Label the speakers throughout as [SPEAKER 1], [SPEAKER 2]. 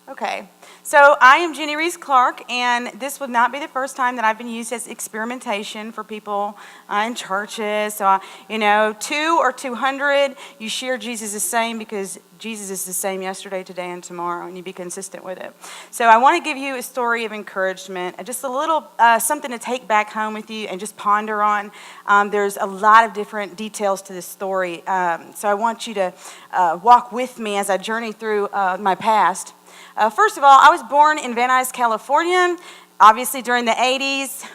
[SPEAKER 1] Okay, so I am Jenny Reese Clark, and this would not be the first time that I've been used as experimentation for people in churches. So, 2 or 200, you share Jesus the same because Jesus is the same yesterday, today, and tomorrow, and you be consistent with it. So I want to give you a story of encouragement, just a little something to take back home with you and just ponder on. There's a lot of different details to this story, so I want you to walk with me as I journey through my past. First of all, I was born in Van Nuys, California, obviously during the 80s.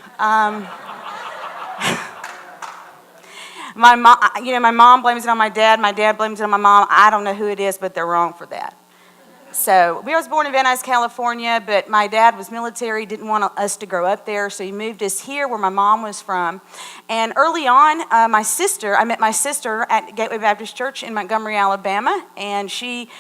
[SPEAKER 1] My mom blames it on my dad. My dad blames it on my mom. I don't know who it is, but they're wrong for that. So I was born in Van Nuys, California, but my dad was military, didn't want us to grow up there, so he moved us here where my mom was from. And early on, I met my sister at Gateway Baptist Church in Montgomery, Alabama, and she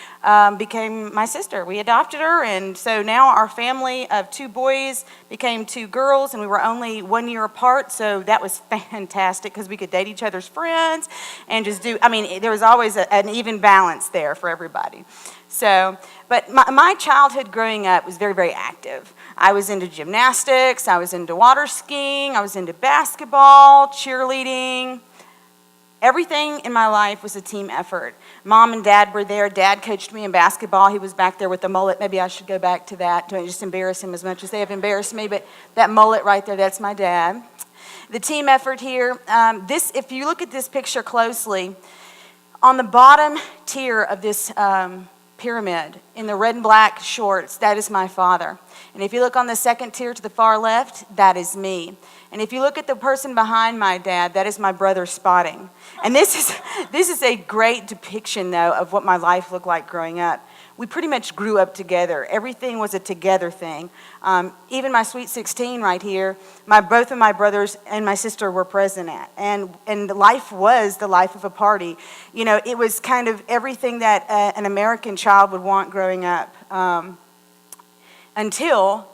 [SPEAKER 1] became my sister. We adopted her, and so now our family of 2 boys became 2 girls, and we were only 1 year apart, so that was fantastic because we could date each other's friends and just there was always an even balance there for everybody. So, but my childhood growing up was very, very active. I was into gymnastics, I was into water skiing, I was into basketball, cheerleading. Everything in my life was a team effort. Mom and Dad were there. Dad coached me in basketball. He was back there with the mullet. Maybe I should go back to that. Don't just embarrass him as much as they have embarrassed me, but that mullet right there, that's my dad. The team effort here, if you look at this picture closely, on the bottom tier of this pyramid in the red and black shorts, that is my father. And if you look on the second tier to the far left, that is me. And if you look at the person behind my dad, that is my brother Spotting. And this is a great depiction, though, of what my life looked like growing up. We pretty much grew up together. Everything was a together thing. Even my Sweet 16 right here, both of my brothers and my sister were present at. And life was the life of a party. It was kind of everything that an American child would want growing up. Until,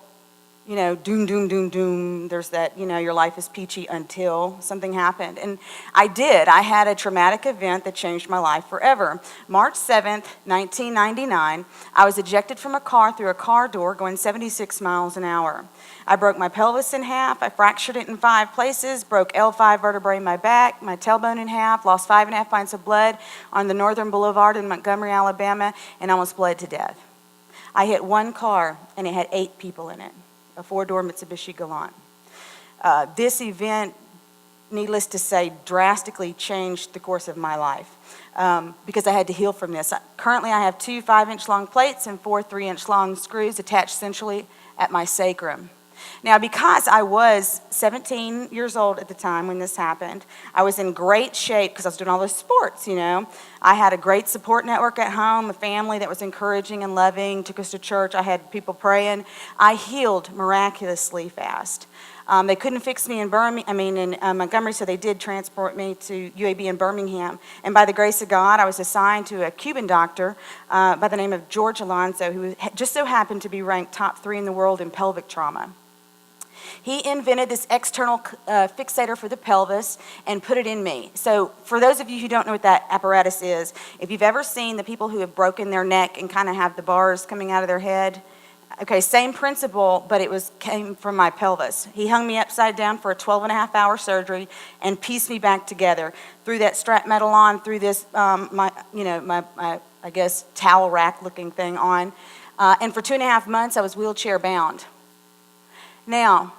[SPEAKER 1] doom, doom, doom, doom. There's that, your life is peachy until something happened. And I did. I had a traumatic event that changed my life forever. March 7th, 1999, I was ejected from a car through a car door going 76 miles an hour. I broke my pelvis in half. I fractured it in 5 places, broke L5 vertebrae in my back, my tailbone in half, lost 5.5 pints of blood on the Northern Boulevard in Montgomery, Alabama, and almost bled to death. I hit one car, and it had 8 people in it, a 4-door Mitsubishi Galant. This event, needless to say, drastically changed the course of my life because I had to heal from this. Currently, I have 2 5-inch long plates and 4 3-inch long screws attached centrally at my sacrum. Now, because I was 17 years old at the time when this happened, I was in great shape because I was doing all those sports, I had a great support network at home, a family that was encouraging and loving, took us to church. I had people praying. I healed miraculously fast. They couldn't fix me in Montgomery, so they did transport me to UAB in Birmingham. And by the grace of God, I was assigned to a Cuban doctor by the name of George Alonso, who just so happened to be ranked top 3 in the world in pelvic trauma. He invented this external fixator for the pelvis and put it in me. So for those of you who don't know what that apparatus is, if you've ever seen the people who have broken their neck and kind of have the bars coming out of their head, okay, same principle, but came from my pelvis. He hung me upside down for a 12.5-hour surgery and pieced me back together. Threw that strap metal on, threw this, my towel rack looking thing on. And for 2.5 months, I was wheelchair bound. Now,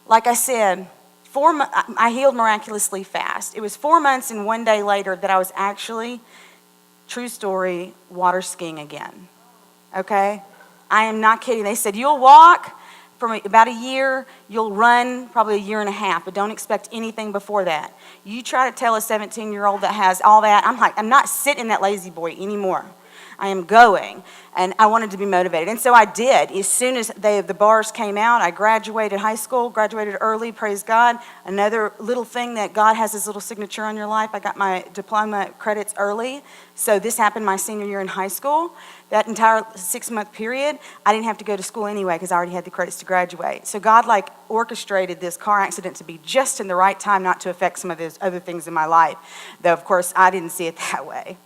[SPEAKER 1] like I said, I healed miraculously fast. It was 4 months and 1 day later that I was actually, true story, water skiing again. Okay? I am not kidding. They said, you'll walk for about a year, you'll run probably a year and a half, but don't expect anything before that. You try to tell a 17-year-old that has all that, I'm not sitting in that lazy boy anymore. I am going, and I wanted to be motivated. And so I did. As soon as the bars came out, I graduated high school, graduated early, praise God. Another little thing that God has his little signature on your life, I got my diploma credits early. So this happened my senior year in high school. That entire 6-month period, I didn't have to go to school anyway because I already had the credits to graduate. So God orchestrated this car accident to be just in the right time not to affect some of those other things in my life. Though, of course, I didn't see it that way.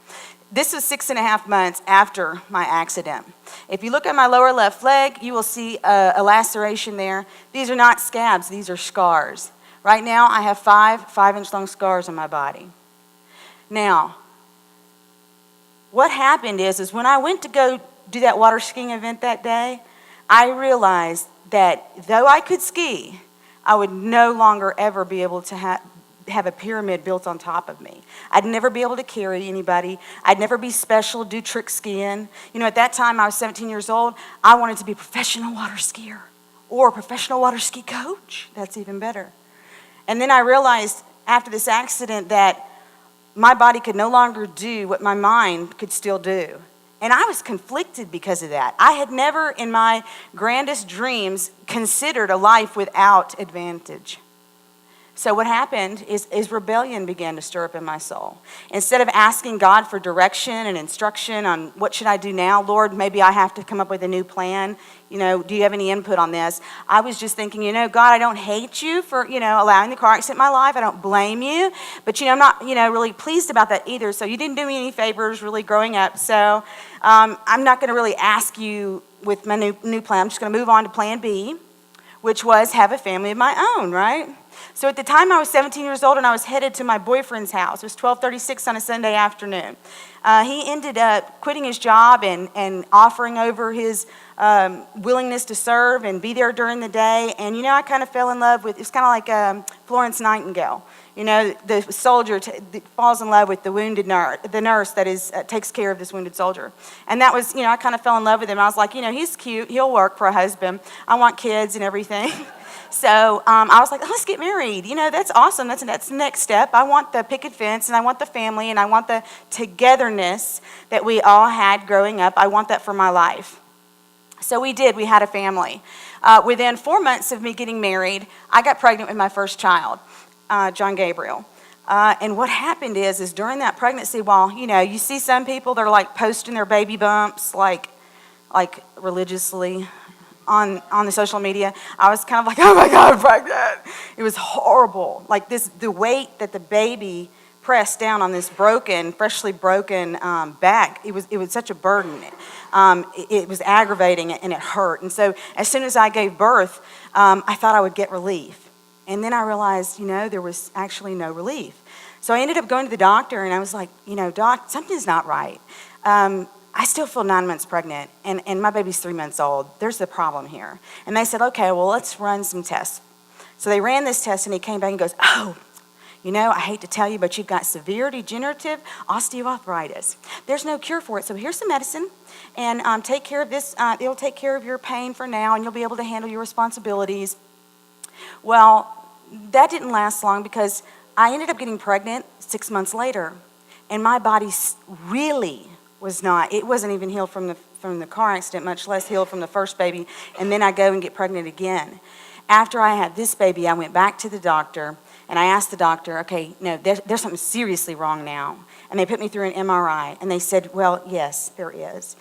[SPEAKER 1] This was 6.5 months after my accident. If you look at my lower left leg, you will see a laceration there. These are not scabs, these are scars. Right now, I have 5-inch long scars on my body. Now, what happened is when I went to go do that water skiing event that day, I realized that though I could ski, I would no longer ever be able to have a pyramid built on top of me. I'd never be able to carry anybody. I'd never be special, do trick skiing. At that time, I was 17 years old. I wanted to be a professional water skier or a professional water ski coach. That's even better. And then I realized after this accident that my body could no longer do what my mind could still do. And I was conflicted because of that. I had never in my grandest dreams considered a life without advantage. So what happened is rebellion began to stir up in my soul. Instead of asking God for direction and instruction on what should I do now, Lord, maybe I have to come up with a new plan. Do you have any input on this? I was just thinking, God, I don't hate you for, allowing the car accident in my life. I don't blame you. But, I'm not, really pleased about that either. So you didn't do me any favors really growing up. So I'm not going to really ask you with my new plan. I'm just going to move on to plan B, which was have a family of my own, right? So at the time I was 17 years old and I was headed to my boyfriend's house. It was 12:36 on a Sunday afternoon. He ended up quitting his job and offering over his willingness to serve and be there during the day. And, I kind of fell in love with, it's kind of like Florence Nightingale. The soldier falls in love with the wounded nurse, the nurse that takes care of this wounded soldier. And that was, I kind of fell in love with him. I was like, he's cute. He'll work for a husband. I want kids and everything. So I was like, let's get married. That's awesome. That's the next step. I want the picket fence, and I want the family, and I want the togetherness that we all had growing up. I want that for my life. So we did. We had a family. Within 4 months of me getting married, I got pregnant with my first child, John Gabriel. And what happened is during that pregnancy, while, you see some people that are like posting their baby bumps, like religiously, on the social media, I was kind of like, oh my God, I'm pregnant. It was horrible. Like the weight that the baby pressed down on this freshly broken back, it was such a burden. It was aggravating and it hurt. And so as soon as I gave birth, I thought I would get relief. And then I realized, there was actually no relief. So I ended up going to the doctor and I was like, Doc, something's not right. I still feel 9 months pregnant, and my baby's 3 months old. There's a problem here. And they said, okay, well, let's run some tests. So they ran this test, and he came back and goes, oh, I hate to tell you, but you've got severe degenerative osteoarthritis. There's no cure for it, so here's some medicine, and take care of this. It'll take care of your pain for now, and you'll be able to handle your responsibilities. Well, that didn't last long because I ended up getting pregnant 6 months later, and my body really it wasn't even healed from the car accident, much less healed from the first baby, and then I go and get pregnant again. After I had this baby, I went back to the doctor, and I asked the doctor, okay, no, there's something seriously wrong now. And they put me through an MRI, and they said, well, yes, there is.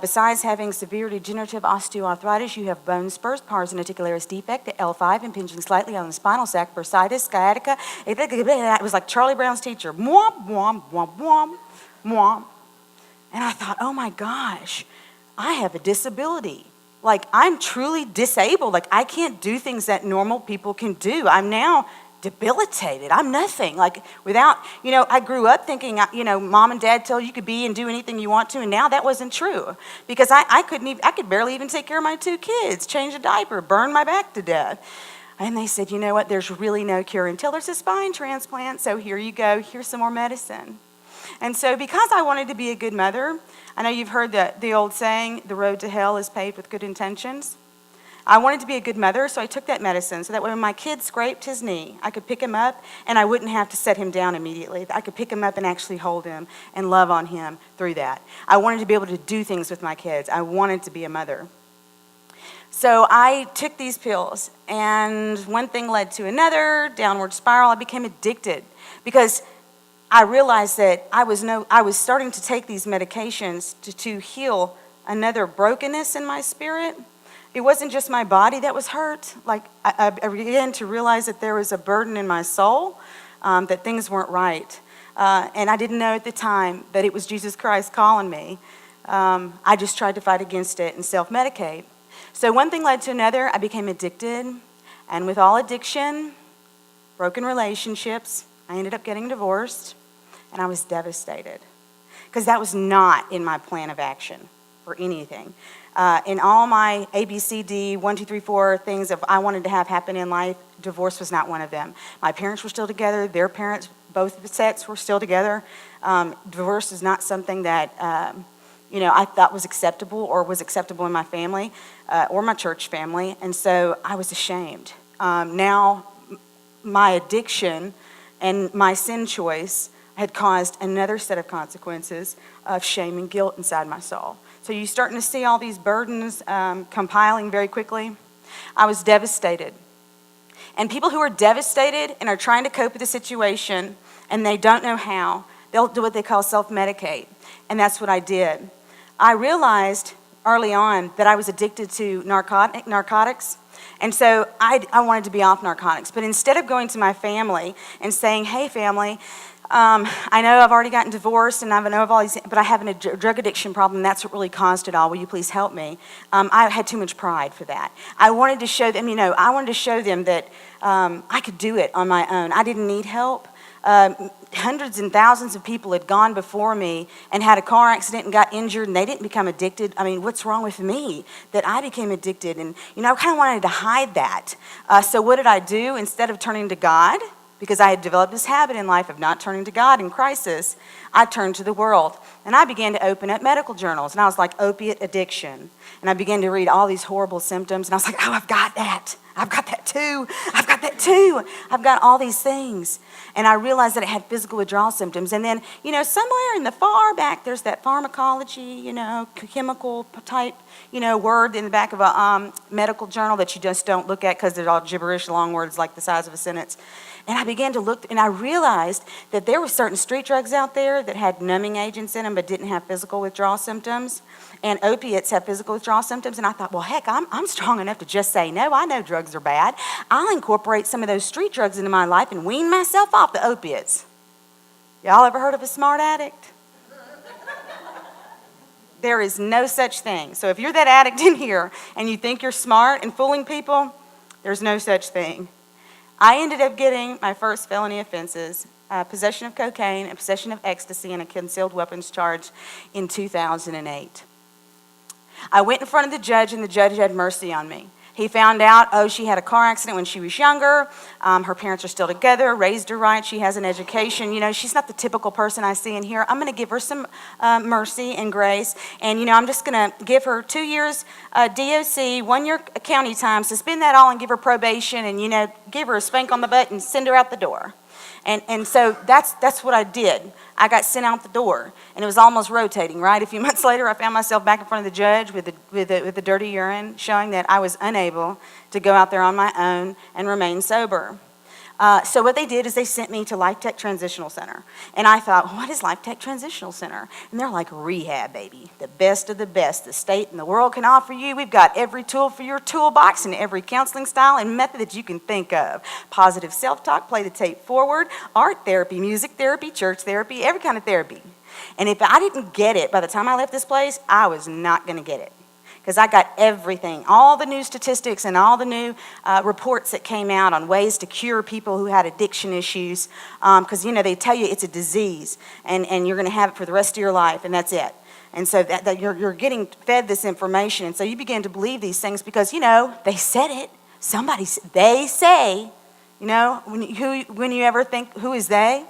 [SPEAKER 1] Besides having severe degenerative osteoarthritis, you have bone spurs, pars and articularis defect at L5, impinging slightly on the spinal sac, bursitis, sciatica. It was like Charlie Brown's teacher. Mwomp, mwomp, mwomp, mwomp, mwomp. And I thought, oh my gosh, I have a disability. Like, I'm truly disabled. Like, I can't do things that normal people can do. I'm now debilitated. I'm nothing. Like, without, I grew up thinking, mom and dad tell you could be and do anything you want to, and now that wasn't true. Because I could barely even take care of my 2 kids, change a diaper, burn my back to death. And they said, you know what, there's really no cure until there's a spine transplant, so here you go, here's some more medicine. And so because I wanted to be a good mother, I know you've heard the old saying, the road to hell is paved with good intentions. I wanted to be a good mother, so I took that medicine so that when my kid scraped his knee, I could pick him up and I wouldn't have to set him down immediately. I could pick him up and actually hold him and love on him through that. I wanted to be able to do things with my kids. I wanted to be a mother. So I took these pills, and one thing led to another, downward spiral. I became addicted because I realized that I was starting to take these medications to heal another brokenness in my spirit. It wasn't just my body that was hurt. Like, I began to realize that there was a burden in my soul, that things weren't right. and I didn't know at the time that it was Jesus Christ calling me. I just tried to fight against it and self-medicate. So one thing led to another. I became addicted, and with all addiction, broken relationships, I ended up getting divorced, and I was devastated because that was not in my plan of action for anything. In all my ABCD 1, 2, 3, 4 things of I wanted to have happen in life, divorce was not one of them. My parents were still together. Their parents, both sets, were still together. Divorce is not something that I thought was acceptable or was acceptable in my family or my church family, and so I was ashamed. Now, my addiction and my sin choice had caused another set of consequences of shame and guilt inside my soul. So you're starting to see all these burdens compiling very quickly. I was devastated. And people who are devastated and are trying to cope with the situation and they don't know how, they'll do what they call self-medicate. And that's what I did. I realized early on that I was addicted to narcotics. And so I wanted to be off narcotics. But instead of going to my family and saying, hey, family, I know I've already gotten divorced and I know of all these, but I have a drug addiction problem. That's what really caused it all. Will you please help me? I had too much pride for that. I wanted to show them, that I could do it on my own. I didn't need help. Hundreds and thousands of people had gone before me and had a car accident and got injured, and they didn't become addicted. I mean, what's wrong with me that I became addicted? And, I kind of wanted to hide that. So what did I do? Instead of turning to God, because I had developed this habit in life of not turning to God in crisis, I turned to the world. And I began to open up medical journals, and I was like, opiate addiction. And I began to read all these horrible symptoms, and I was like, oh, I've got that. I've got that too. I've got that too. I've got all these things. And I realized that it had physical withdrawal symptoms. And then, somewhere in the far back, there's that pharmacology, chemical type, word in the back of a medical journal that you just don't look at because they're all gibberish, long words like the size of a sentence. And I began to look, and I realized that there were certain street drugs out there that had numbing agents in them but didn't have physical withdrawal symptoms. And opiates have physical withdrawal symptoms. And I thought, well, heck, I'm strong enough to just say no. I know drugs are bad. I'll incorporate some of those street drugs into my life and wean myself off the opiates. Y'all ever heard of a smart addict? There is no such thing. So if you're that addict in here and you think you're smart and fooling people, there's no such thing. I ended up getting my first felony offenses, possession of cocaine, and possession of ecstasy, and a concealed weapons charge in 2008. I went in front of the judge, and the judge had mercy on me. He found out, she had a car accident when she was younger. Her parents are still together, raised her right. She has an education. She's not the typical person I see in here. I'm going to give her some mercy and grace. And, I'm just going to give her 2 years DOC, 1 year county time, suspend that all and give her probation and, give her a spank on the butt and send her out the door. And so that's what I did. I got sent out the door, and it was almost rotating, right? A few months later, I found myself back in front of the judge with the dirty urine, showing that I was unable to go out there on my own and remain sober. So what they did is they sent me to Life Tech Transitional Center. And I thought, what is Life Tech Transitional Center? And they're like, rehab, baby. The best of the best the state and the world can offer you. We've got every tool for your toolbox and every counseling style and method that you can think of. Positive self-talk, play the tape forward, art therapy, music therapy, church therapy, every kind of therapy. And if I didn't get it by the time I left this place, I was not going to get it. Because I got everything, all the new statistics and all the new reports that came out on ways to cure people who had addiction issues. Because, they tell you it's a disease and you're going to have it for the rest of your life, and that's it. And so that you're getting fed this information. And so you begin to believe these things because, they said it. They say, when you ever think, who is they?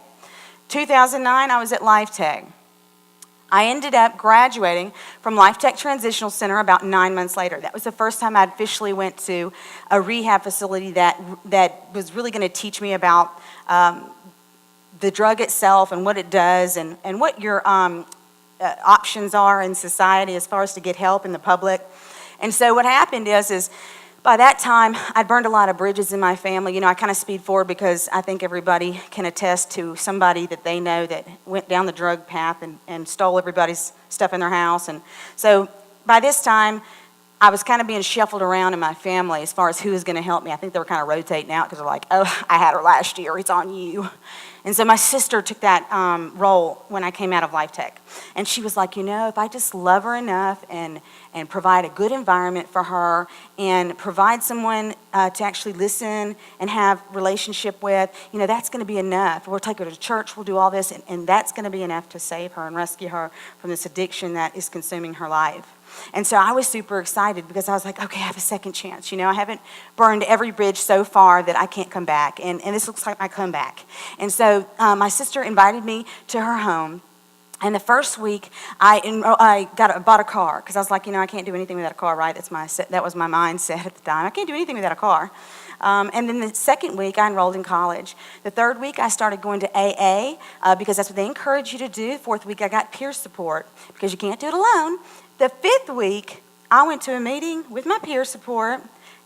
[SPEAKER 1] 2009, I was at Life Tech. I ended up graduating from Life Tech Transitional Center about 9 months later. That was the first time I officially went to a rehab facility that was really going to teach me about the drug itself and what it does and what your options are in society as far as to get help in the public. And so what happened is by that time, I'd burned a lot of bridges in my family. I kind of speed forward because I think everybody can attest to somebody that they know that went down the drug path and stole everybody's stuff in their house. And so by this time, I was kind of being shuffled around in my family as far as who was going to help me. I think they were kind of rotating out because they're like, oh, I had her last year. It's on you. And so my sister took that role when I came out of Life Tech. And she was like, if I just love her enough and provide a good environment for her and provide someone to actually listen and have relationship with, that's going to be enough. We'll take her to church. We'll do all this. And that's going to be enough to save her and rescue her from this addiction that is consuming her life. And so I was super excited because I was like, okay, I have a second chance. I haven't burned every bridge so far that I can't come back. And this looks like my comeback. And so my sister invited me to her home. And the first week, I bought a car because I was like, I can't do anything without a car, right? That was my mindset at the time. I can't do anything without a car. And then the second week, I enrolled in college. The third week, I started going to AA because that's what they encourage you to do. The fourth week, I got peer support because you can't do it alone. The fifth week, I went to a meeting with my peer support,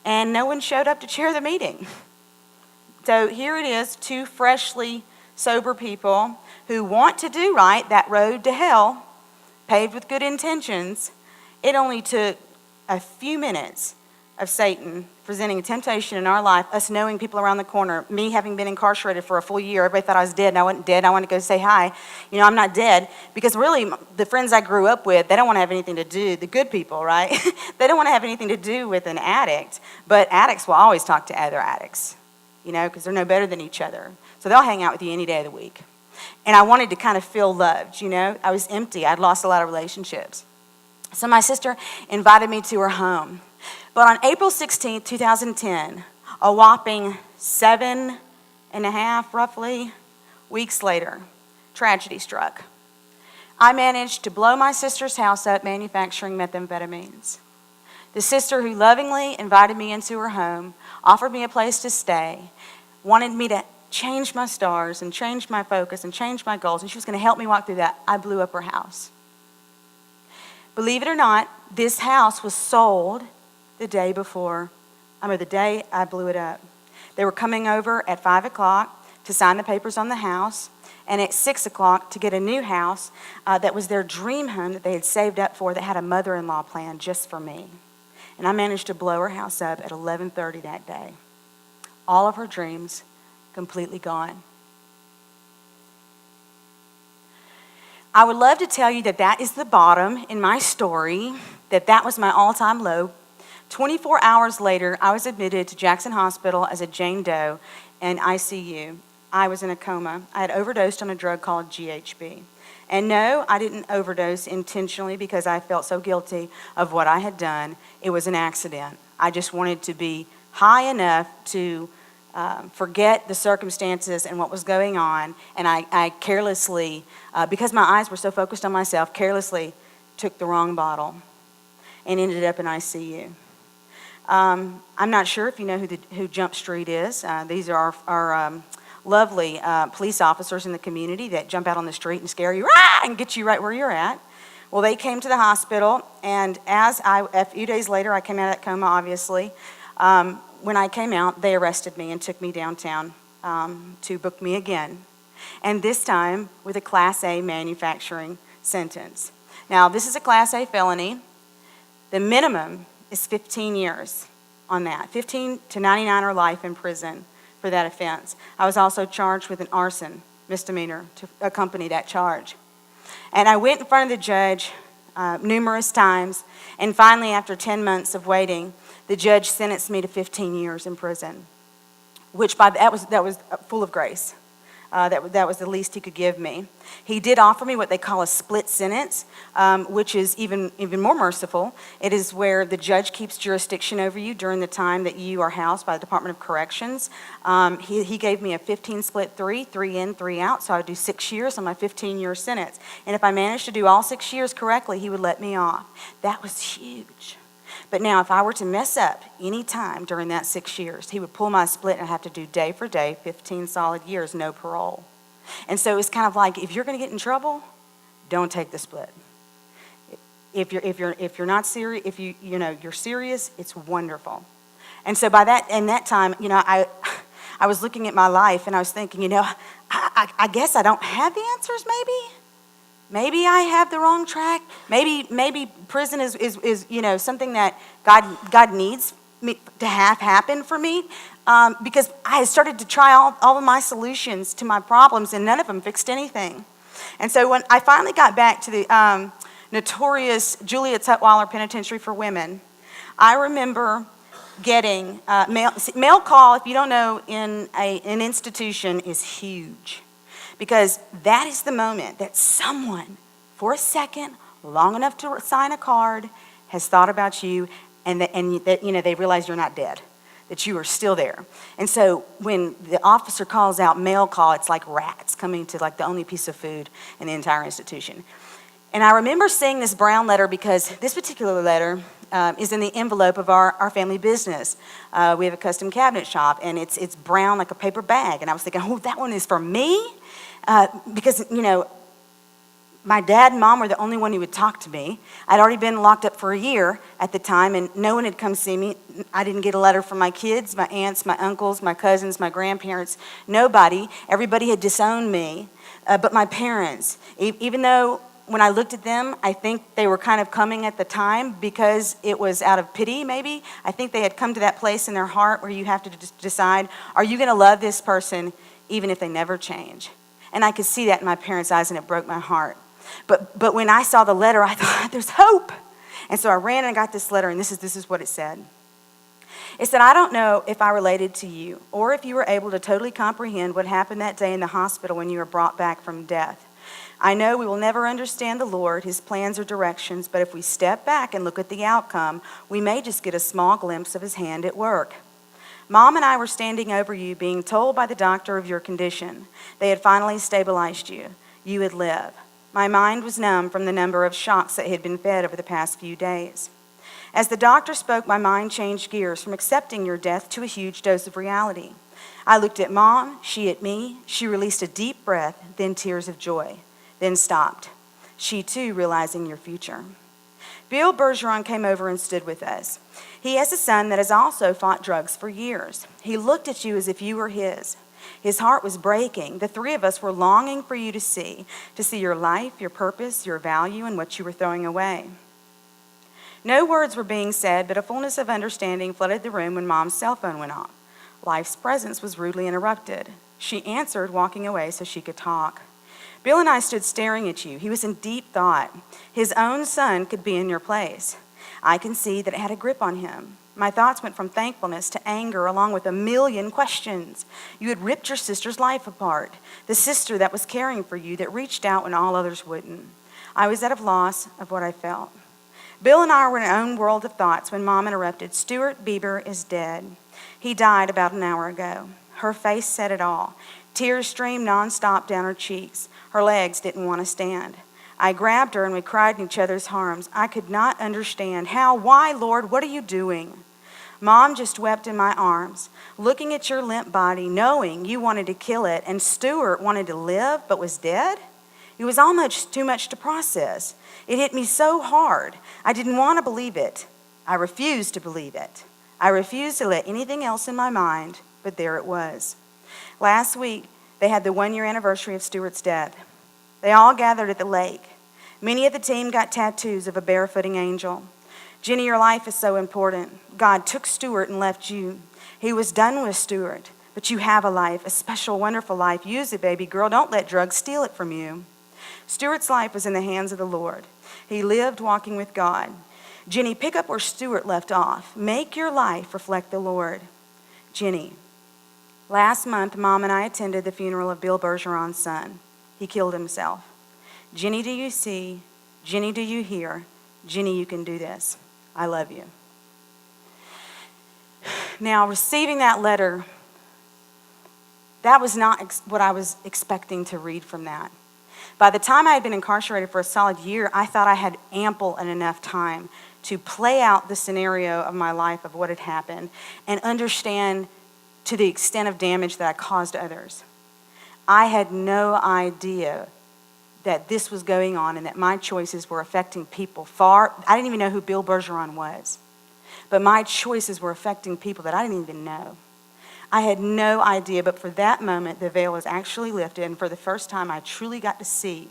[SPEAKER 1] and no one showed up to chair the meeting. So here it is, two freshly sober people who want to do right, that road to hell, paved with good intentions. It only took a few minutes of Satan presenting a temptation in our life, us knowing people around the corner, me having been incarcerated for a full year. Everybody thought I was dead, and I wasn't dead. I wanted to go say hi. I'm not dead, because really the friends I grew up with, they don't want to have anything to do, the good people, right? They don't want to have anything to do with an addict, but addicts will always talk to other addicts, because they're no better than each other. So they'll hang out with you any day of the week. And I wanted to kind of feel loved, I was empty. I'd lost a lot of relationships. So my sister invited me to her home. But on April 16th, 2010, a whopping 7.5, roughly, weeks later, tragedy struck. I managed to blow my sister's house up manufacturing methamphetamines. The sister who lovingly invited me into her home, offered me a place to stay, wanted me to change my stars and change my focus and change my goals, and she was going to help me walk through that. I blew up her house. Believe it or not, this house was sold the day I blew it up. They were coming over at 5 o'clock to sign the papers on the house, and at 6 o'clock to get a new house that was their dream home that they had saved up for, that had a mother-in-law plan just for me. And I managed to blow her house up at 11:30 that day. All of her dreams completely gone. I would love to tell you that is the bottom in my story, that was my all-time low. 24 hours later, I was admitted to Jackson Hospital as a Jane Doe in ICU. I was in a coma. I had overdosed on a drug called GHB. And no, I didn't overdose intentionally because I felt so guilty of what I had done. It was an accident. I just wanted to be high enough to forget the circumstances and what was going on. And I carelessly, because my eyes were so focused on myself, carelessly took the wrong bottle and ended up in ICU. I'm not sure if you know who Jump Street is. These are our lovely police officers in the community that jump out on the street and scare you and get you right where you're at. Well, they came to the hospital, and a few days later, I came out of that coma, obviously. When I came out, they arrested me and took me downtown to book me again, and this time with a Class A manufacturing sentence. Now, this is a Class A felony. The minimum is 15 years on that, 15 to 99 or life in prison for that offense. I was also charged with an arson misdemeanor to accompany that charge. And I went in front of the judge numerous times, and finally, after 10 months of waiting, the judge sentenced me to 15 years in prison, which that was full of grace. That was the least he could give me. He did offer me what they call a split sentence, which is even more merciful. It is where the judge keeps jurisdiction over you during the time that you are housed by the Department of Corrections. He gave me a 15 split 3 in, 3 out, so I would do 6 years on my 15-year sentence. And if I managed to do all 6 years correctly, he would let me off. That was huge. But now, if I were to mess up any time during that 6 years, he would pull my split and I'd have to do day for day, 15 solid years, no parole. And so it's kind of like, if you're going to get in trouble, don't take the split. If you're not serious, if you're serious, it's wonderful. And so by that time, I was looking at my life and I was thinking, I guess I don't have the answers, maybe I have the wrong track. Maybe prison is something that God needs me to have happen for me. Because I had started to try all of my solutions to my problems, and none of them fixed anything. And so when I finally got back to the notorious Julia Tutwiler Penitentiary for Women, I remember getting mail call. If you don't know, in an institution is huge, because that is the moment that someone, for a second, long enough to sign a card, has thought about you, and that they realize you're not dead, that you are still there. And so when the officer calls out mail call, it's like rats coming to like the only piece of food in the entire institution. And I remember seeing this brown letter, because this particular letter is in the envelope of our family business. We have a custom cabinet shop, and it's brown like a paper bag. And I was thinking, oh, that one is for me? Because, my dad and mom were the only one who would talk to me. I'd already been locked up for a year at the time, and no one had come see me. I didn't get a letter from my kids, my aunts, my uncles, my cousins, my grandparents, nobody. Everybody had disowned me, but my parents. Even though when I looked at them, I think they were kind of coming at the time because it was out of pity, maybe. I think they had come to that place in their heart where you have to decide, are you going to love this person even if they never change? And I could see that in my parents' eyes, and it broke my heart. But when I saw the letter, I thought, there's hope. And so I ran and got this letter, and this is what it said. It said, I don't know if I related to you, or if you were able to totally comprehend what happened that day in the hospital when you were brought back from death. I know we will never understand the Lord, his plans or directions, but if we step back and look at the outcome, we may just get a small glimpse of his hand at work. Mom and I were standing over you, being told by the doctor of your condition. They had finally stabilized you. You would live. My mind was numb from the number of shocks that had been fed over the past few days. As the doctor spoke, my mind changed gears from accepting your death to a huge dose of reality. I looked at Mom, she at me. She released a deep breath, then tears of joy, then stopped. She too realizing your future. Bill Bergeron came over and stood with us. He has a son that has also fought drugs for years. He looked at you as if you were his. His heart was breaking. The three of us were longing for you to see your life, your purpose, your value, and what you were throwing away. No words were being said, but a fullness of understanding flooded the room when Mom's cell phone went off. Life's presence was rudely interrupted. She answered, walking away so she could talk. Bill and I stood staring at you. He was in deep thought. His own son could be in your place. I can see that it had a grip on him. My thoughts went from thankfulness to anger, along with a million questions. You had ripped your sister's life apart, the sister that was caring for you, that reached out when all others wouldn't. I was at a loss of what I felt. Bill and I were in our own world of thoughts when Mom interrupted. Stuart Bieber is dead. He died about an hour ago. Her face said it all. Tears streamed nonstop down her cheeks. Her legs didn't want to stand. I grabbed her and we cried in each other's arms. I could not understand how, why, Lord, what are you doing? Mom just wept in my arms, looking at your limp body, knowing you wanted to kill it, and Stuart wanted to live but was dead. It was almost too much to process. It hit me so hard. I didn't want to believe it. I refused to believe it. I refused to let anything else in my mind, but there it was. Last week, they had the 1-year anniversary of Stuart's death. They all gathered at the lake. Many of the team got tattoos of a barefooting angel. Jenny, your life is so important. God took Stuart and left you. He was done with Stuart, but you have a life, a special, wonderful life. Use it, baby girl. Don't let drugs steal it from you. Stuart's life was in the hands of the Lord. He lived walking with God. Jenny, pick up where Stuart left off. Make your life reflect the Lord. Jenny, last month, Mom and I attended the funeral of Bill Bergeron's son. He killed himself. Jenny, do you see? Jenny, do you hear? Jenny, you can do this. I love you. Now, receiving that letter, that was not what I was expecting to read from that. By the time I had been incarcerated for a solid year, I thought I had ample and enough time to play out the scenario of my life of what had happened and understand to the extent of damage that I caused others. I had no idea that this was going on and that my choices were affecting people far. I didn't even know who Bill Bergeron was, but my choices were affecting people that I didn't even know. I had no idea, but for that moment, the veil was actually lifted, and for the first time, I truly got to see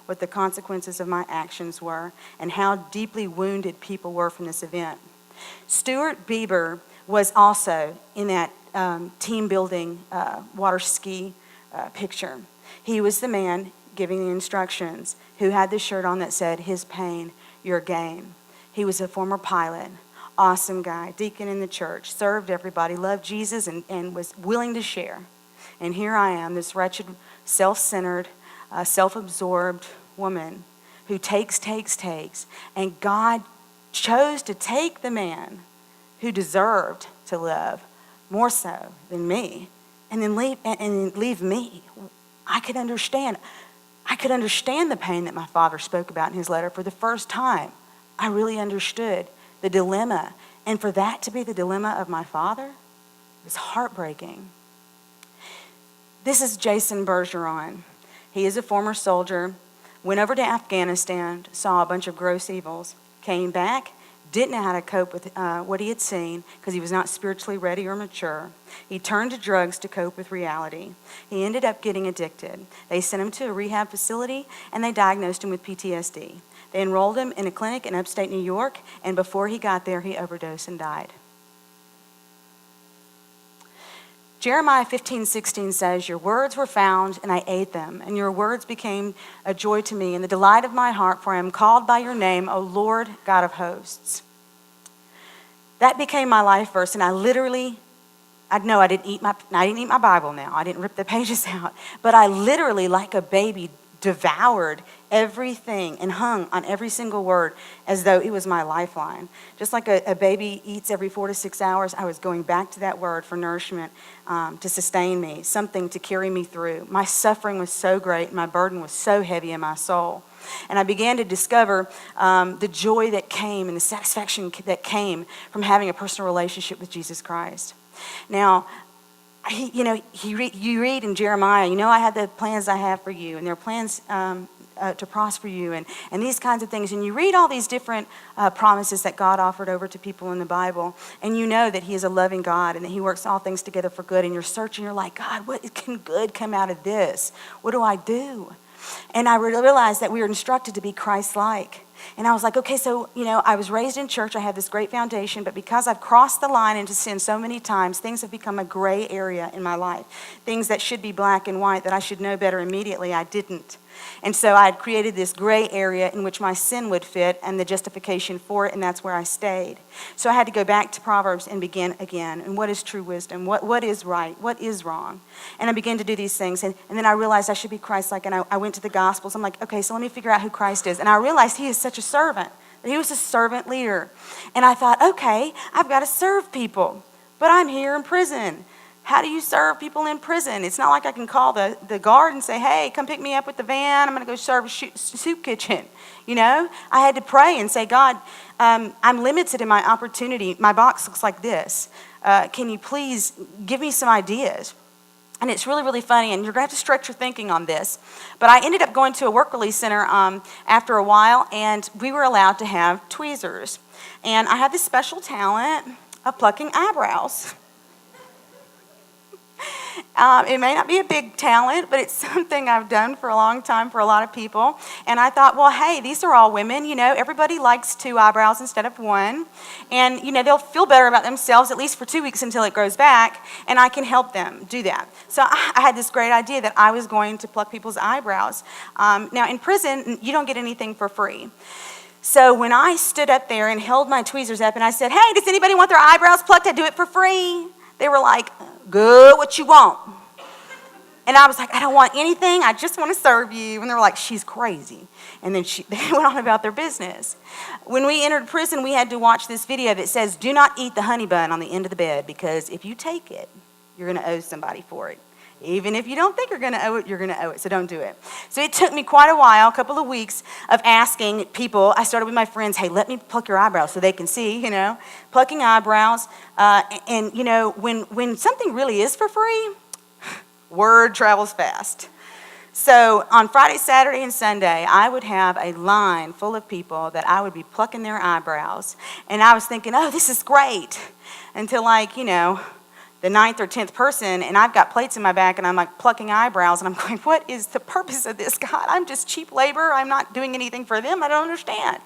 [SPEAKER 1] what the consequences of my actions were and how deeply wounded people were from this event. Stuart Bieber was also in that team building water ski picture. He was the man giving the instructions who had the shirt on that said, "His pain, your gain." He was a former pilot, awesome guy, deacon in the church, served everybody, loved Jesus, and was willing to share. And here I am, this wretched, self-centered, self-absorbed woman who takes, and God chose to take the man who deserved to live more so than me, and then leave me. I could understand the pain that my father spoke about in his letter. For the first time, I really understood the dilemma. And for that to be the dilemma of my father was heartbreaking. This is Jason Bergeron. He is a former soldier, went over to Afghanistan, saw a bunch of gross evils, came back, didn't know how to cope with what he had seen because he was not spiritually ready or mature. He turned to drugs to cope with reality. He ended up getting addicted. They sent him to a rehab facility and they diagnosed him with PTSD. They enrolled him in a clinic in upstate New York, and before he got there, he overdosed and died. Jeremiah 15:16 says, "Your words were found, and I ate them, and your words became a joy to me, and the delight of my heart, for I am called by your name, O Lord God of hosts." That became my life verse, and I didn't eat my Bible now. I didn't rip the pages out, but I literally, like a baby, devoured everything and hung on every single word as though it was my lifeline. Just like a baby eats every 4 to 6 hours, I was going back to that word for nourishment, to sustain me, something to carry me through. My suffering was so great, my burden was so heavy in my soul. And I began to discover the joy that came and the satisfaction that came from having a personal relationship with Jesus Christ. Now, you read in Jeremiah, I had the plans I have for you, and they're plans to prosper you, and these kinds of things. And you read all these different promises that God offered over to people in the Bible, and you know that he is a loving God and that he works all things together for good. And you're searching, you're like, God, what can good come out of this? What do I do? And I realized that we were instructed to be Christ-like. And I was like, okay, so, I was raised in church. I had this great foundation. But because I've crossed the line into sin so many times, things have become a gray area in my life. Things that should be black and white that I should know better immediately, I didn't. And so I had created this gray area in which my sin would fit and the justification for it, and that's where I stayed. So I had to go back to Proverbs and begin again. And what is true wisdom? What is right? What is wrong? And I began to do these things. And then I realized I should be Christ-like, and I went to the Gospels. I'm like, okay, so let me figure out who Christ is. And I realized he is such a servant. That he was a servant leader. And I thought, okay, I've got to serve people. But I'm here in prison. How do you serve people in prison? It's not like I can call the guard and say, hey, come pick me up with the van. I'm going to go serve a soup kitchen. I had to pray and say, God, I'm limited in my opportunity. My box looks like this. Can you please give me some ideas? And it's really, really funny, and you're going to have to stretch your thinking on this. But I ended up going to a work release center after a while, and we were allowed to have tweezers. And I had this special talent of plucking eyebrows. It may not be a big talent, but it's something I've done for a long time for a lot of people. And I thought, well, hey, these are all women. Everybody likes 2 eyebrows instead of 1. And, they'll feel better about themselves at least for 2 weeks until it grows back. And I can help them do that. So I had this great idea that I was going to pluck people's eyebrows. Now, in prison, you don't get anything for free. So when I stood up there and held my tweezers up and I said, hey, does anybody want their eyebrows plucked? I do it for free. They were like, good, what you want? And I was like, I don't want anything. I just want to serve you. And they were like, she's crazy. And then they went on about their business. When we entered prison, we had to watch this video that says, do not eat the honey bun on the end of the bed, because if you take it, you're going to owe somebody for it. Even if you don't think you're going to owe it, you're going to owe it. So don't do it. So it took me quite a while, a couple of weeks of asking people. I started with my friends, hey, let me pluck your eyebrows so they can see, plucking eyebrows. And when something really is for free, word travels fast. So on Friday, Saturday, and Sunday, I would have a line full of people that I would be plucking their eyebrows. And I was thinking, oh, this is great. Until the 9th or 10th person, and I've got plates in my back, and I'm like plucking eyebrows, and I'm going, what is the purpose of this, God? I'm just cheap labor. I'm not doing anything for them. I don't understand.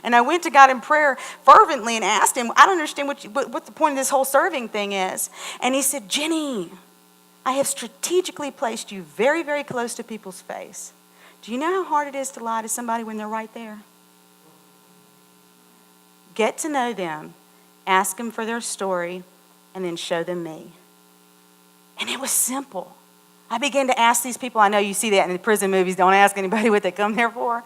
[SPEAKER 1] And I went to God in prayer fervently and asked him, I don't understand what the point of this whole serving thing is. And he said, Jenny, I have strategically placed you very, very close to people's face. Do you know how hard it is to lie to somebody when they're right there? Get to know them, ask them for their story, and then show them me. And it was simple. I began to ask these people, I know you see that in the prison movies, don't ask anybody what they come there for.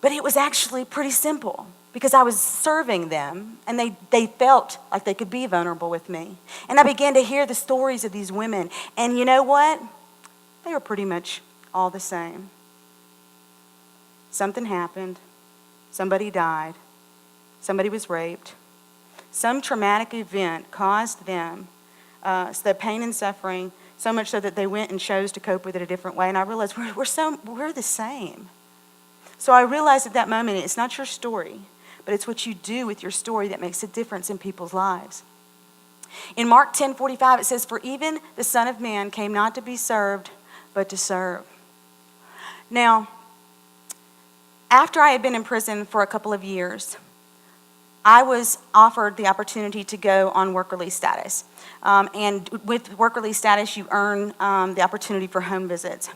[SPEAKER 1] But it was actually pretty simple because I was serving them and they felt like they could be vulnerable with me. And I began to hear the stories of these women. And you know what? They were pretty much all the same. Something happened. Somebody died. Somebody was raped. Some traumatic event caused them the pain and suffering, so much so that they went and chose to cope with it a different way. And I realized we're the same. So I realized at that moment, it's not your story, but it's what you do with your story that makes a difference in people's lives. In Mark 10:45, it says, "For even the Son of Man came not to be served, but to serve." Now, after I had been in prison for a couple of years, I was offered the opportunity to go on work release status. And with work release status, you earn the opportunity for home visits.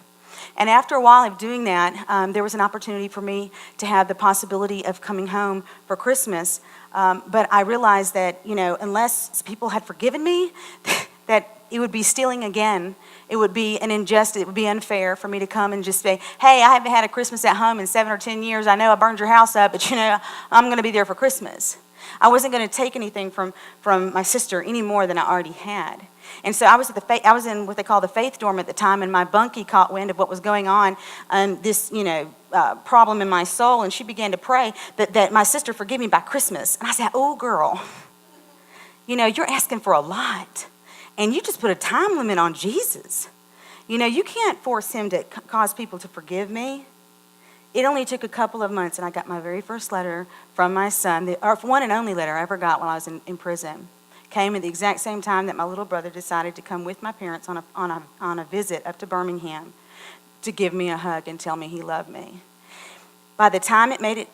[SPEAKER 1] And after a while of doing that, there was an opportunity for me to have the possibility of coming home for Christmas. But I realized that, unless people had forgiven me, that it would be stealing again. It would be an injustice. It would be unfair for me to come and just say, hey, I haven't had a Christmas at home in 7 or 10 years. I know I burned your house up, but I'm going to be there for Christmas. I wasn't going to take anything from my sister any more than I already had. And so I was in what they call the faith dorm at the time, and my bunkie caught wind of what was going on, this problem in my soul, and she began to pray that my sister forgive me by Christmas. And I said, oh, girl, you're asking for a lot. And you just put a time limit on Jesus. You can't force him to cause people to forgive me. It only took a couple of months, and I got my very first letter from my son, the one and only letter I ever got while I was in prison. Came at the exact same time that my little brother decided to come with my parents on a visit up to Birmingham to give me a hug and tell me he loved me. By the time it made it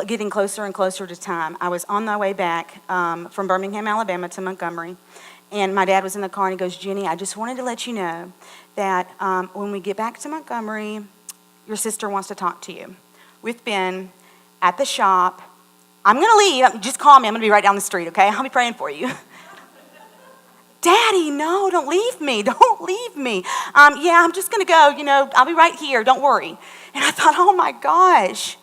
[SPEAKER 1] getting closer and closer to time, I was on my way back from Birmingham, Alabama to Montgomery. And my dad was in the car, and he goes, Jenny, I just wanted to let you know that when we get back to Montgomery, your sister wants to talk to you. We've been at the shop. I'm going to leave. Just call me. I'm going to be right down the street, okay? I'll be praying for you. Daddy, no, don't leave me. Don't leave me. Yeah, I'm just going to go. I'll be right here. Don't worry. And I thought, oh, my gosh.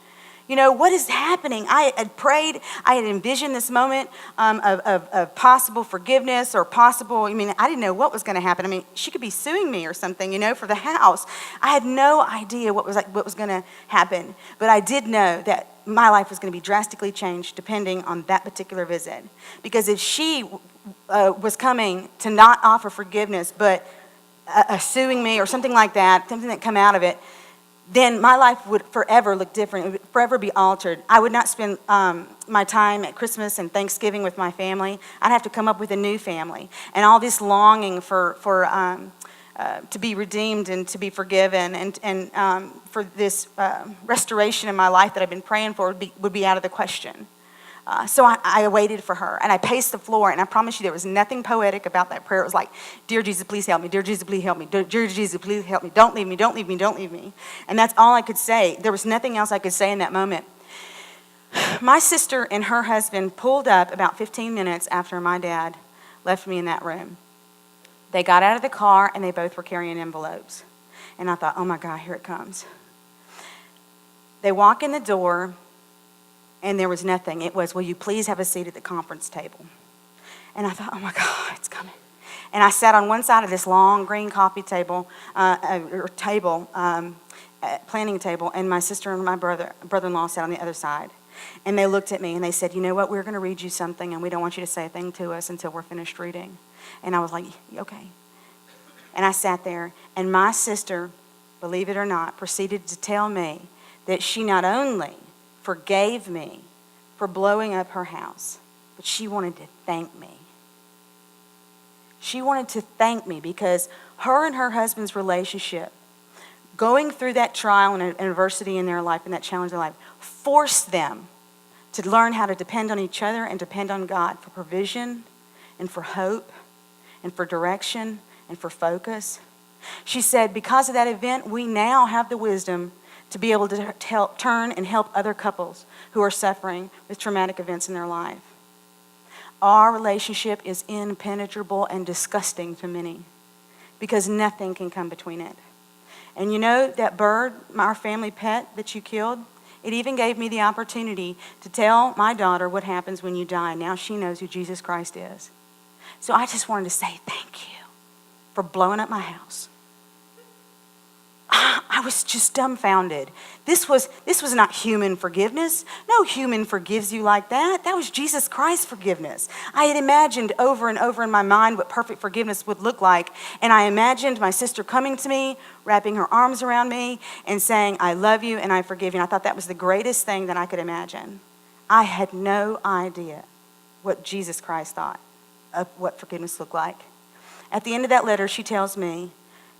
[SPEAKER 1] What is happening? I had prayed. I had envisioned this moment of possible forgiveness or possible, I didn't know what was going to happen. She could be suing me or something, for the house. I had no idea what was going to happen. But I did know that my life was going to be drastically changed depending on that particular visit. Because if she was coming to not offer forgiveness, but suing me or something like that, something that come out of it, then my life would forever look different. It would forever be altered. I would not spend my time at Christmas and Thanksgiving with my family. I'd have to come up with a new family. And all this longing for to be redeemed and to be forgiven and for this restoration in my life that I've been praying for would be out of the question. So I waited for her, and I paced the floor, and I promise you there was nothing poetic about that prayer. It was like, dear Jesus, please help me. Dear Jesus, please help me. Dear Jesus, please help me. Don't leave me, don't leave me, don't leave me. And that's all I could say. There was nothing else I could say in that moment. My sister and her husband pulled up about 15 minutes after my dad left me in that room. They got out of the car, and they both were carrying envelopes. And I thought, oh, my God, here it comes. They walk in the door, and there was nothing. It was, will you please have a seat at the conference table? And I thought, oh, my God, it's coming. And I sat on one side of this long green coffee table, planning table, and my sister and my brother-in-law sat on the other side. And they looked at me, and they said, you know what, we're going to read you something, and we don't want you to say a thing to us until we're finished reading. And I was like, okay. And I sat there, and my sister, believe it or not, proceeded to tell me that she not only forgave me for blowing up her house, but she wanted to thank me. She wanted to thank me because her and her husband's relationship, going through that trial and adversity in their life and that challenge in their life, forced them to learn how to depend on each other and depend on God for provision and for hope and for direction and for focus. She said, because of that event, we now have the wisdom to be able to turn and help other couples who are suffering with traumatic events in their life. Our relationship is impenetrable and disgusting to many because nothing can come between it. And you know that bird, our family pet that you killed, it even gave me the opportunity to tell my daughter what happens when you die. Now she knows who Jesus Christ is. So I just wanted to say thank you for blowing up my house. I was just dumbfounded. This was not human forgiveness. No human forgives you like that. That was Jesus Christ's forgiveness. I had imagined over and over in my mind what perfect forgiveness would look like. And I imagined my sister coming to me, wrapping her arms around me, and saying, I love you and I forgive you. And I thought that was the greatest thing that I could imagine. I had no idea what Jesus Christ thought of what forgiveness looked like. At the end of that letter, she tells me,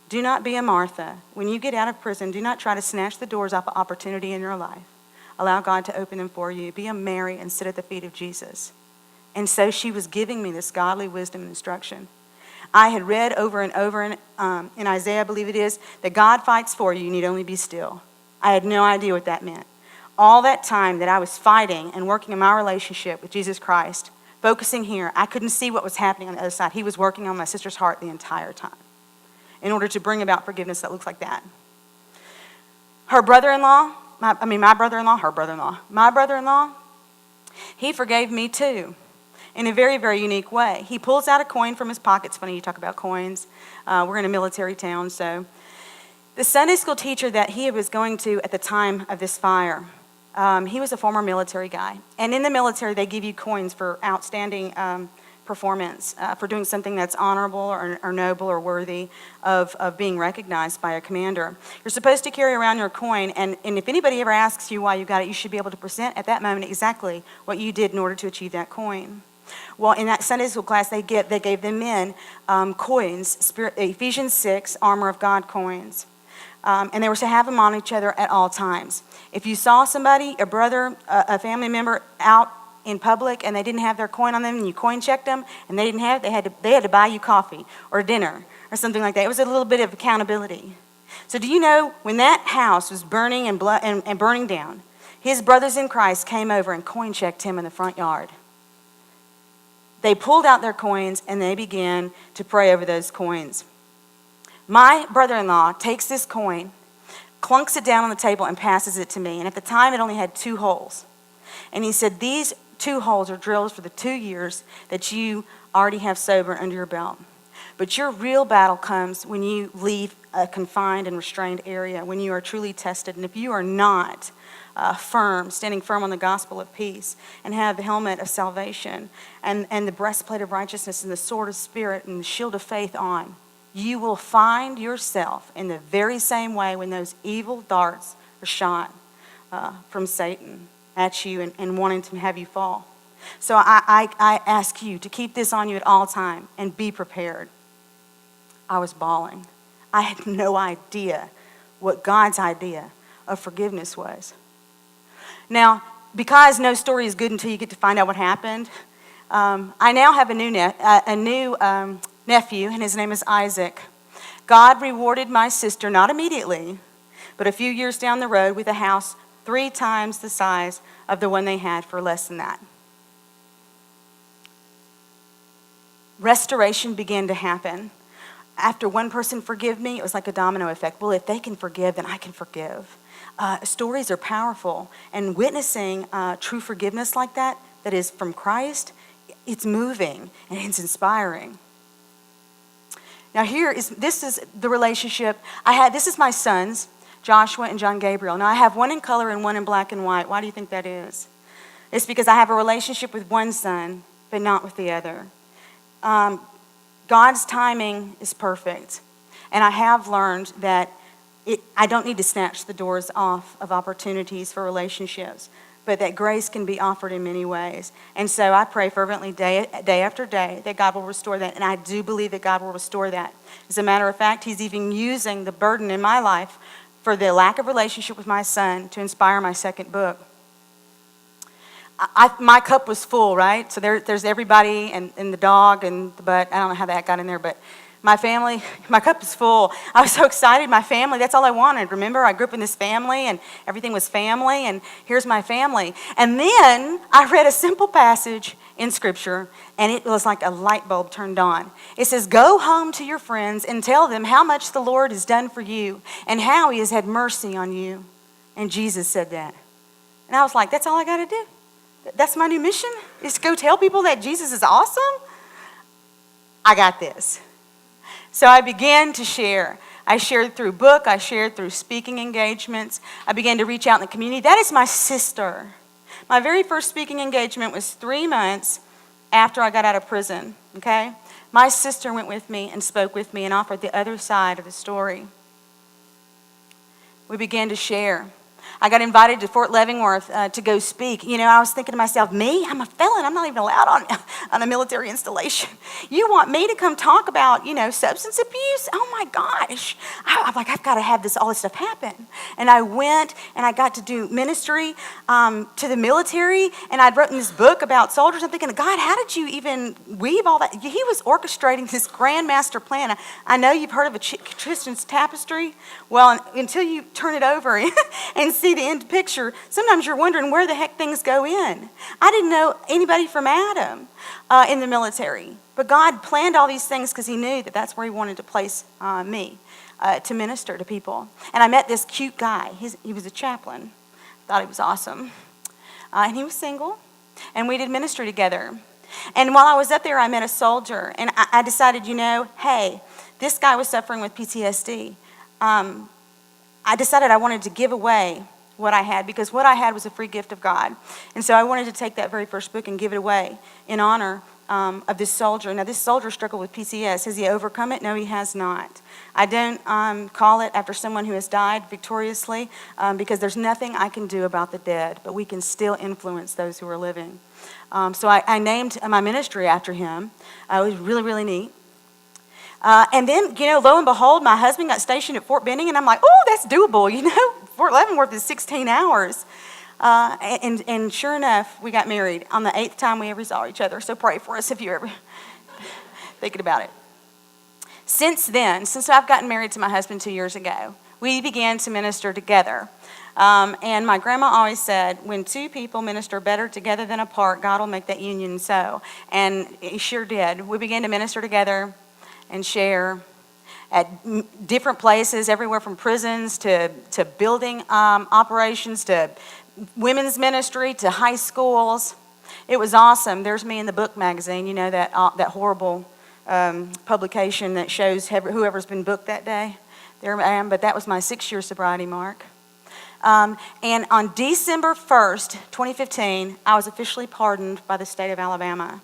[SPEAKER 1] do not be a Martha. When you get out of prison, do not try to snatch the doors off of opportunity in your life. Allow God to open them for you. Be a Mary and sit at the feet of Jesus. And so she was giving me this godly wisdom and instruction. I had read over and over in Isaiah, I believe it is, that God fights for you, you need only be still. I had no idea what that meant. All that time that I was fighting and working in my relationship with Jesus Christ, focusing here, I couldn't see what was happening on the other side. He was working on my sister's heart the entire time in order to bring about forgiveness that looks like that. My brother-in-law, he forgave me too in a very, very unique way. He pulls out a coin from his pocket. It's funny you talk about coins. We're in a military town, so the Sunday school teacher that he was going to at the time of this fire, he was a former military guy. And in the military, they give you coins for outstanding performance, for doing something that's honorable or noble or worthy of being recognized by a commander. You're supposed to carry around your coin, and if anybody ever asks you why you got it, you should be able to present at that moment exactly what you did in order to achieve that coin. Well, in that Sunday school class, they gave the men coins, Ephesians 6, armor of God coins. And they were to have them on each other at all times. If you saw somebody, a brother, a family member out in public and they didn't have their coin on them and you coin checked them and they didn't have it, they had to buy you coffee or dinner or something like that. It was a little bit of accountability. So do you know when that house was burning and burning down, his brothers in Christ came over and coin checked him in the front yard. They pulled out their coins and they began to pray over those coins. My brother-in-law takes this coin, clunks it down on the table and passes it to me. And at the time it only had 2 holes. And he said, these 2 holes are drills for the 2 years that you already have sober under your belt. But your real battle comes when you leave a confined and restrained area, when you are truly tested. And if you are not standing firm on the gospel of peace and have the helmet of salvation and the breastplate of righteousness and the sword of spirit and the shield of faith on, you will find yourself in the very same way when those evil darts are shot from Satan at you and wanting to have you fall. So I ask you to keep this on you at all time and be prepared. I was bawling. I had no idea what God's idea of forgiveness was. Now, because no story is good until you get to find out what happened, I now have a new nephew, and his name is Isaac. God rewarded my sister, not immediately, but a few years down the road with a house 3 times the size of the one they had for less than that. Restoration began to happen. After one person forgave me, it was like a domino effect. Well, if they can forgive, then I can forgive. Stories are powerful, and witnessing true forgiveness like that is from Christ, it's moving and it's inspiring. Now this is the relationship I had. This is my sons, Joshua and John Gabriel. Now I have one in color and one in black and white. Why do you think that is? It's because I have a relationship with one son, but not with the other. God's timing is perfect. And I have learned that I don't need to snatch the doors off of opportunities for relationships. but that grace can be offered in many ways. And so I pray fervently day after day that God will restore that. And I do believe that God will restore that. As a matter of fact, he's even using the burden in my life for the lack of relationship with my son to inspire my second book. My cup was full, right? So there's everybody and the dog and the butt. I don't know how that got in there, but my family, my cup is full. I was so excited. My family, that's all I wanted. Remember, I grew up in this family and everything was family, and here's my family. And then I read a simple passage in Scripture, and it was like a light bulb turned on. It says, go home to your friends and tell them how much the Lord has done for you and how he has had mercy on you. And Jesus said that. And I was like, that's all I got to do? That's my new mission, is to go tell people that Jesus is awesome? I got this. So I began to share. I shared through book. I shared through speaking engagements. I began to reach out in the community. That is my sister. My very first speaking engagement was 3 months after I got out of prison, okay? My sister went with me and spoke with me and offered the other side of the story. We began to share. I got invited to Fort Leavenworth to go speak. You know, I was thinking to myself, me? I'm a felon. I'm not even allowed on a military installation. You want me to come talk about, substance abuse? Oh, my gosh. I'm like, I've got to have all this stuff happen. And I went, and I got to do ministry to the military, and I'd written this book about soldiers. I'm thinking, God, how did you even weave all that? He was orchestrating this grand master plan. I know you've heard of a Tristan's tapestry. Well, until you turn it over and see the end picture, sometimes you're wondering where the heck things go in. I didn't know anybody from Adam in the military, but God planned all these things because he knew that that's where he wanted to place me to minister to people. And I met this cute guy. He was a chaplain. Thought he was awesome. And he was single, and we did ministry together. And while I was up there, I met a soldier, and I decided, hey, this guy was suffering with PTSD. I decided I wanted to give away what I had, because what I had was a free gift of God. And so I wanted to take that very first book and give it away in honor of this soldier. Now, this soldier struggled with PCS. Has he overcome it? No, he has not. I don't call it after someone who has died victoriously, because there's nothing I can do about the dead, but we can still influence those who are living. So I named my ministry after him. It was really, really neat. And then, lo and behold, my husband got stationed at Fort Benning, and I'm like, oh, that's doable, Fort Leavenworth is 16 hours. And sure enough, we got married on the 8th time we ever saw each other. So pray for us if you're ever thinking about it. Since then, since I've gotten married to my husband 2 years ago, we began to minister together. And my grandma always said, when two people minister better together than apart, God will make that union so. And he sure did. We began to minister together and share at different places, everywhere from prisons to building operations to women's ministry to high schools. It was awesome. There's me in the book magazine, that horrible publication that shows whoever's been booked that day. There I am, but that was my 6-year sobriety mark. And on December 1st, 2015, I was officially pardoned by the state of Alabama.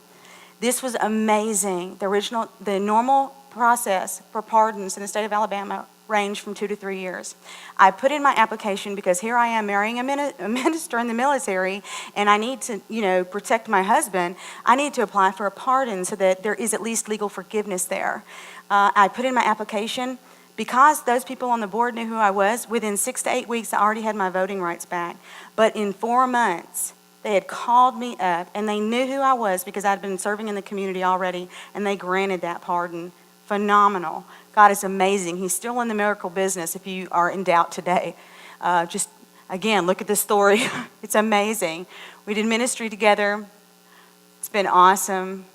[SPEAKER 1] This was amazing. The normal process for pardons in the state of Alabama ranged from 2 to 3 years. I put in my application because here I am marrying a minister in the military, and I need to, protect my husband. I need to apply for a pardon so that there is at least legal forgiveness there. I put in my application. Because those people on the board knew who I was, within 6 to 8 weeks, I already had my voting rights back. But in 4 months, they had called me up, and they knew who I was because I'd been serving in the community already, and they granted that pardon. Phenomenal. God is amazing. He's still in the miracle business if you are in doubt today. Just, again, look at this story. It's amazing. We did ministry together. It's been awesome.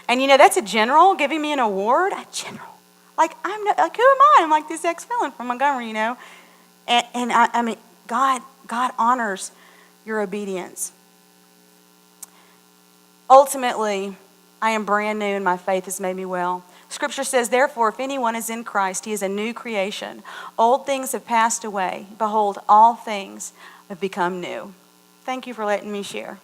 [SPEAKER 1] And that's a general giving me an award. A general. Who am I? I'm like this ex-felon from Montgomery, And I mean, God honors your obedience. Ultimately, I am brand new and my faith has made me well. Scripture says, therefore, if anyone is in Christ, he is a new creation. Old things have passed away. Behold, all things have become new. Thank you for letting me share.